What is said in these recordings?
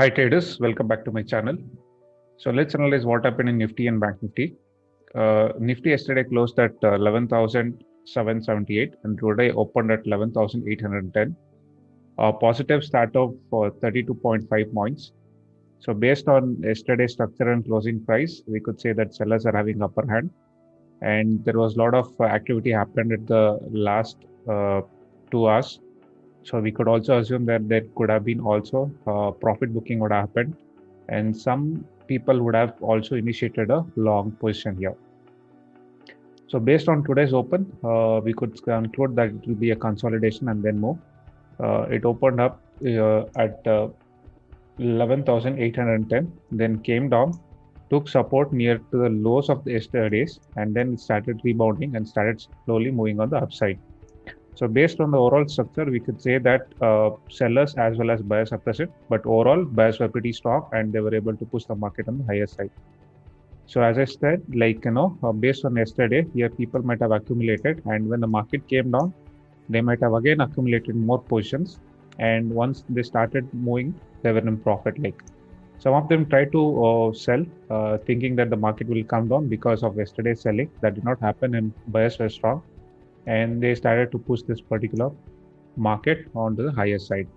Hi traders, welcome back to my channel. So let's analyze what happened in Nifty and Bank Nifty. Nifty yesterday closed at 11,778 and today opened at 11,810. Positive start of 32.5 points. So based on yesterday's structure and closing price, we could say that sellers are having upper hand. And there was a lot of activity happened at the last 2 hours. So we could also assume that there could have been also profit booking would have happened, and some people would have also initiated a long position here. So based on today's open, we could conclude that it will be a consolidation and then move. It opened up at 11,810, then came down, took support near to the lows of the yesterday's, and then it started rebounding and started slowly moving on the upside. So based on the overall structure, we could say that sellers as well as buyers are present, but overall buyers were pretty strong and they were able to push the market on the higher side. So as I said, based on yesterday, here people might have accumulated, and when the market came down, they might have again accumulated more positions. And once they started moving, they were in profit. Like some of them tried to sell, thinking that the market will come down because of yesterday's selling. That did not happen, and buyers were strong, and they started to push this particular market onto the higher side.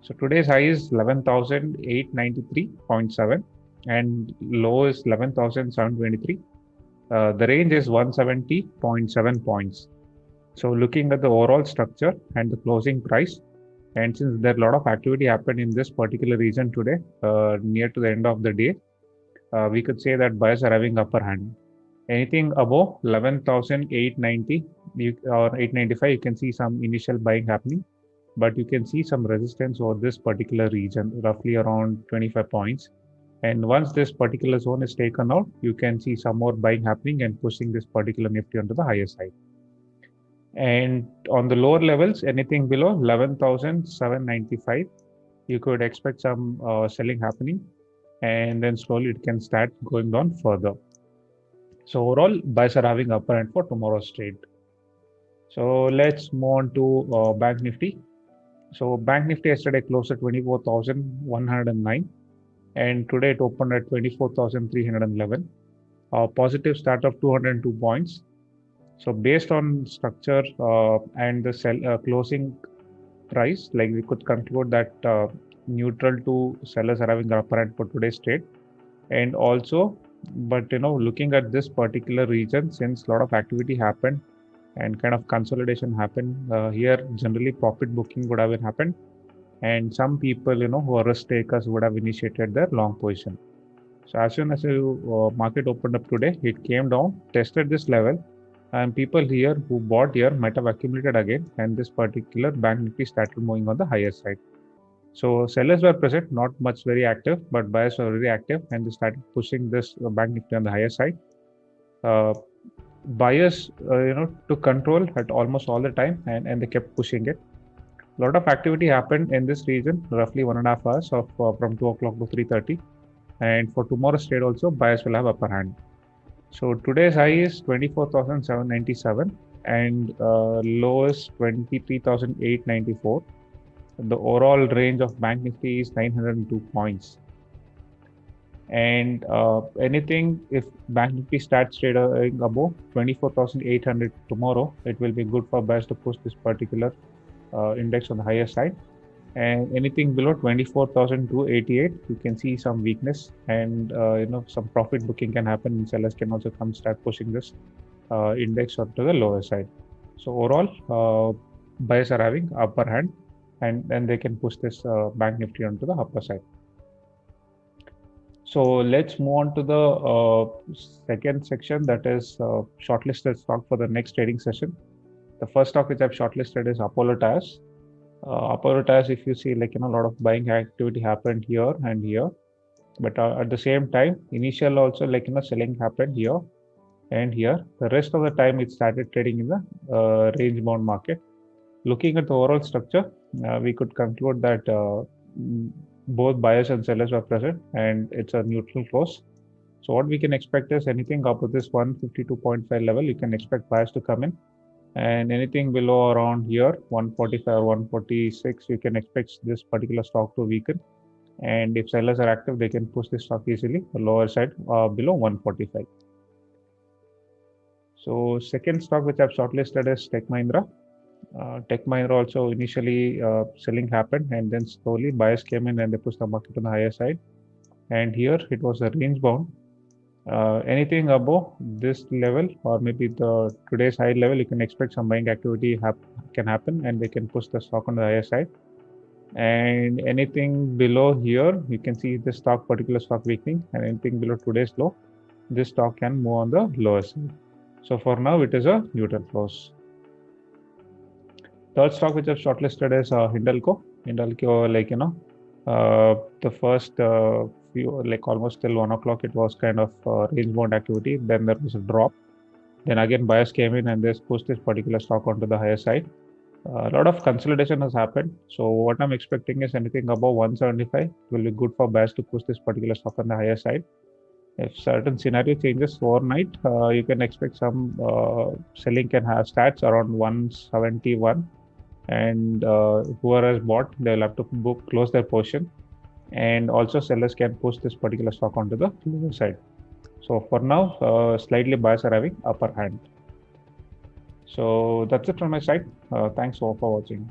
So today's high is 11,893.7 and low is 11,723. The range is 170.7 points. So looking at the overall structure and the closing price, and since there a lot of activity happened in this particular region today, near to the end of the day, we could say that buyers are having upper hand. Anything above 11,890 or 895, you can see some initial buying happening, but you can see some resistance over this particular region, roughly around 25 points. And once this particular zone is taken out, you can see some more buying happening and pushing this particular Nifty onto the higher side. And on the lower levels, anything below 11,795, you could expect some selling happening, and then slowly it can start going down further. So overall, buyers are having upper hand for tomorrow's trade. So let's move on to Bank Nifty. So Bank Nifty yesterday closed at 24,109 and today it opened at 24,311. Positive start of 202 points. So based on structure and the closing price, like we could conclude that neutral to sellers are having upper hand for today's trade. And also, but looking at this particular region, since a lot of activity happened and kind of consolidation happened here, generally profit booking would have happened, and some people who are risk takers would have initiated their long position. So as soon as the market opened up today, it came down, tested this level, and people here who bought here might have accumulated again, and this particular Bank Nifty started moving on the higher side. So sellers were present, not much very active, but buyers were very active, and they started pushing this Bank Nifty on the higher side. Buyers took control at almost all the time, and they kept pushing it. A lot of activity happened in this region, roughly 1.5 hours of from 2 o'clock to 3:30, and for tomorrow's trade also buyers will have upper hand. So today's high is 24,797 and low is 23,894. The overall range of Bank Nifty is 902 points. And anything, if Bank Nifty starts trading above 24,800 tomorrow, it will be good for buyers to push this particular index on the higher side. And anything below 24,288, you can see some weakness, and some profit booking can happen, and sellers can also come start pushing this index onto the lower side. So overall, buyers are having upper hand, and then they can push this Bank Nifty onto the upper side. So let's move on to the second section, that is shortlisted stock for the next trading session. The first stock which I've shortlisted is Apollo Tyres. Apollo Tyres, if you see, a lot of buying activity happened here and here, but at the same time, initial also selling happened here and here. The rest of the time, it started trading in the range bound market. Looking at the overall structure, we could conclude that both buyers and sellers were present, and it's a neutral close. So what we can expect is anything up to this 152.5 level, you can expect buyers to come in. And anything below around here, 145 or 146, you can expect this particular stock to weaken. And if sellers are active, they can push the stock easily the lower side below 145. So second stock which I've shortlisted is Tech Mahindra. Tech Mahindra also initially selling happened, and then slowly buyers came in and they pushed the market to the higher side. And here it was a range bound. Anything above this level or maybe the today's high level, you can expect some buying activity can happen, and they can push the stock on the higher side. And anything below here, you can see this particular stock weakening, and anything below today's low, this stock can move on the lower side. So for now, it is a neutral close. Third stock which I've shortlisted is Hindalco. Hindalco, the first few, like almost till 1 o'clock, it was kind of range bound activity. Then there was a drop. Then again, buyers came in and they pushed this particular stock onto the higher side. A lot of consolidation has happened. So what I'm expecting is anything above 175 will be good for buyers to push this particular stock on the higher side. If certain scenario changes overnight, you can expect some selling can have stats around 171, and whoever has bought, they'll have to close their position, and also sellers can push this particular stock onto the lower side. So for now, slightly buyers are having upper hand. So that's it from my side. Thanks all for watching.